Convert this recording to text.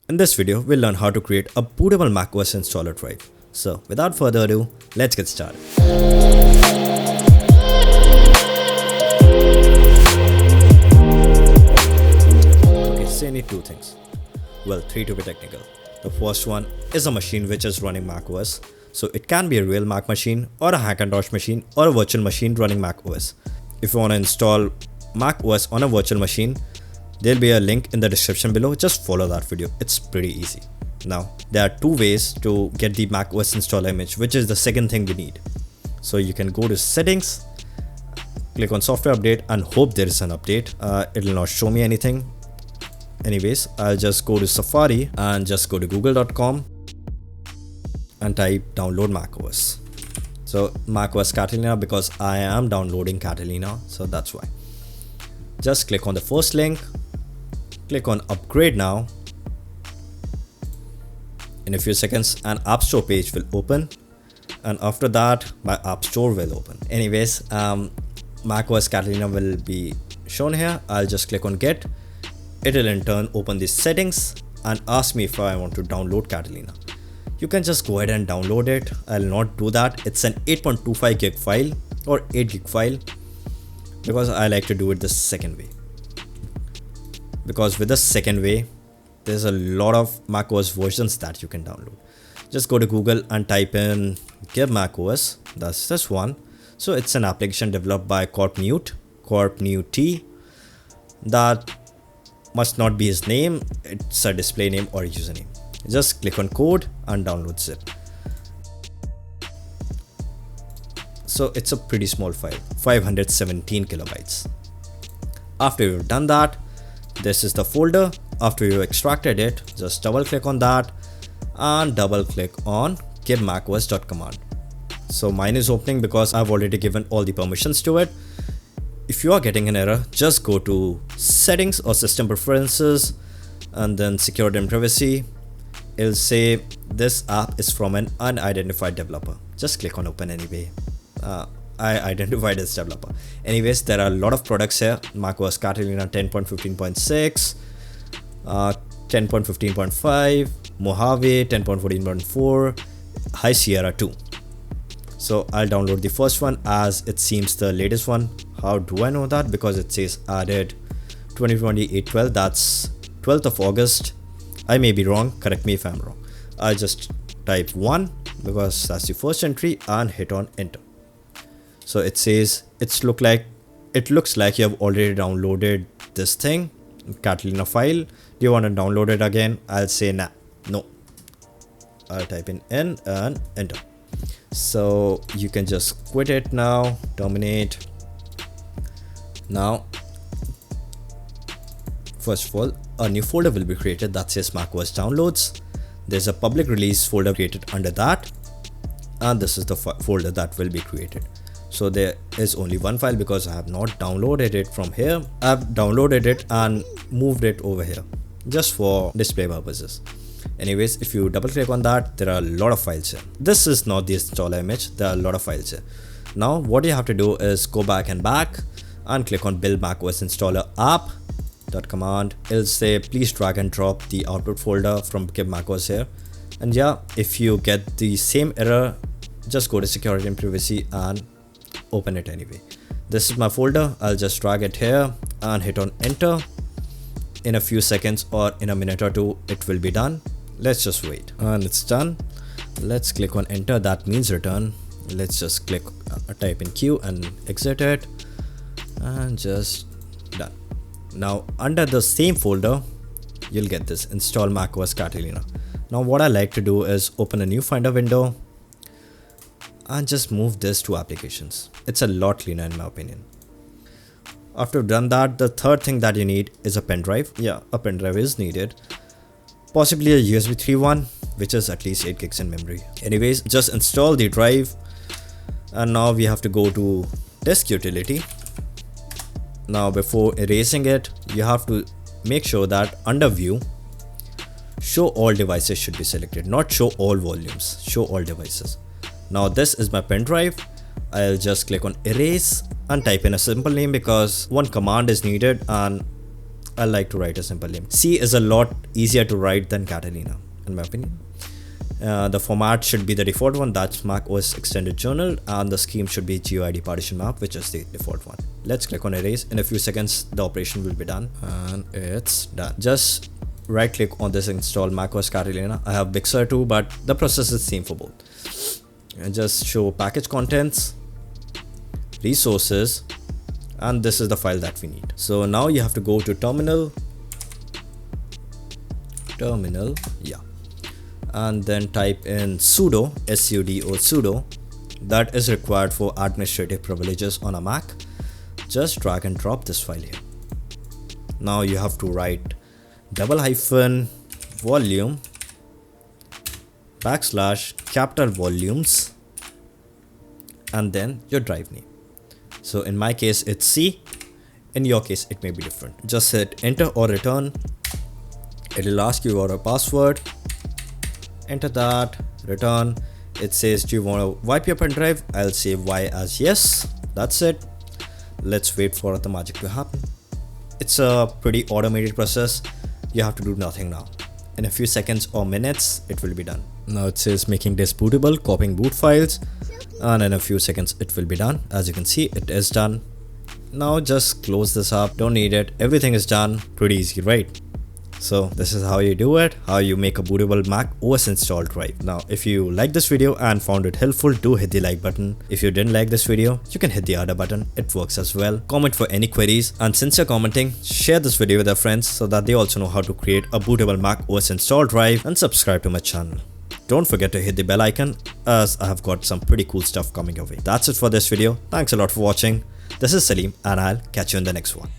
In this video, we'll learn how to create a bootable macOS installer drive. So without further ado, let's get started. Okay, so you need two things. Well, three to be technical. The first one is a machine which is running macOS. So it can be a real Mac machine or a Hackintosh machine or a virtual machine running macOS. If you want to install macOS on a virtual machine, there'll be a link in the description below. Just follow that video. It's pretty easy. Now, there are two ways to get the macOS installer image, which is the second thing we need. So you can go to settings, click on software update and hope there is an update. It'll not show me anything. Anyways, I'll just go to Safari and just go to google.com and type download macOS. So macOS Catalina, because I am downloading Catalina, so that's why. Just click on the first link, click on upgrade now. In a few seconds, an App Store page will open, and after that, my App Store will open. Anyways, macOS Catalina will be shown here. I'll just click on get. It will in turn open the settings and ask me if I want to download Catalina. You can just go ahead and download it. I'll not do that. It's an 8.25 gig file or 8 gig file because I like to do it the second way. Because with the second way, there's a lot of macOS versions that you can download. Just go to Google and type in Give macOS. That's this one. So it's an application developed by Corp Newt that must not be his name. It's a display name or username. Just click on code and download zip. So it's a pretty small file, 517 kilobytes. After you've done that, this is the folder. After you extracted it, just double click on that and double click on give macOS.command. So mine is opening because I've already given all the permissions to it. If you are getting an error, just go to settings or system preferences and then security and privacy. It'll say this app is from an unidentified developer. Just click on open anyway. I identified as developer. Anyways, there are a lot of products here. macOS Catalina 10.15.6, 10.15.5, Mojave 10.14.4, High Sierra 2. So I'll download the first one as it seems the latest one. How do I know that? Because it says added 2020-8/12. That's 12th of August. I may be wrong. Correct me if I'm wrong. I'll just type 1 because that's the first entry and hit on enter. So it says it looks like you have already downloaded this thing, Catalina file. Do you want to download it again? I'll say nah, no. I'll type in N and enter. So you can just quit it now, terminate. Now, first of all, a new folder will be created that says macOS downloads. There's a public release folder created under that, and this is the folder that will be created. So there is only one file because I have not downloaded it from here. I've downloaded it and moved it over here just for display purposes. Anyways, if you double click on that, there are a lot of files here. This is not the installer image. There are a lot of files here. Now what you have to do is go back and click on build macOS installer app.command. It'll say please drag and drop the output folder from give macOS here. And yeah, if you get the same error, just go to security and privacy and open it anyway. This is my folder. I'll just drag it here and hit on enter. In a few seconds or in a minute or two, it will be done. Let's just wait. And it's done. Let's click on enter. That means return. Let's just click type in Q and exit it and just done. Now under the same folder, you'll get this install macOS Catalina. Now what I like to do is open a new Finder window and just move this to applications. It's a lot cleaner in my opinion. After you've done that, the third thing that you need is a pen drive. Yeah, a pen drive is needed. Possibly a USB 3 one, which is at least 8 gigs in memory. Anyways, just install the drive. And now we have to go to disk utility. Now before erasing it, you have to make sure that under view, show all devices should be selected, not show all volumes, show all devices. Now this is my pen drive. I'll just click on erase and type in a simple name because one command is needed and I like to write a simple name. C is a lot easier to write than Catalina, in my opinion. The format should be the default one, that's macOS extended journal, and the scheme should be GUID partition map, which is the default one. Let's click on erase. In a few seconds the operation will be done, and it's done. Just right click on this install macOS Catalina. I have Big Sur too, but the process is same for both. And just show package contents, resources, and this is the file that we need. So now you have to go to terminal, yeah, and then type in sudo, sudo, that is required for administrative privileges on a Mac. Just drag and drop this file here. Now you have to write _volume \capital volumes and then your drive name. So in my case it's C, in your case it may be different. Just hit enter or return. It will ask you for a password, enter that, return. It says do you want to wipe your pen drive? I'll say Y as yes. That's it. Let's wait for the magic to happen. It's a pretty automated process. You have to do nothing now. In a few seconds or minutes it will be done. Now it says making this bootable, copying boot files, and in a few seconds it will be done. As you can see, it is done. Now just close this up, don't need it, everything is done. Pretty easy, right? So this is how you do it, how you make a bootable Mac OS install drive. Now if you like this video and found it helpful, do hit the like button. If you didn't like this video, you can hit the other button, it works as well. Comment for any queries, and since you're commenting, share this video with your friends so that they also know how to create a bootable Mac OS install drive, and subscribe to my channel. Don't forget to hit the bell icon, as I have got some pretty cool stuff coming your way. That's it for this video. Thanks a lot for watching. This is Salim, and I'll catch you in the next one.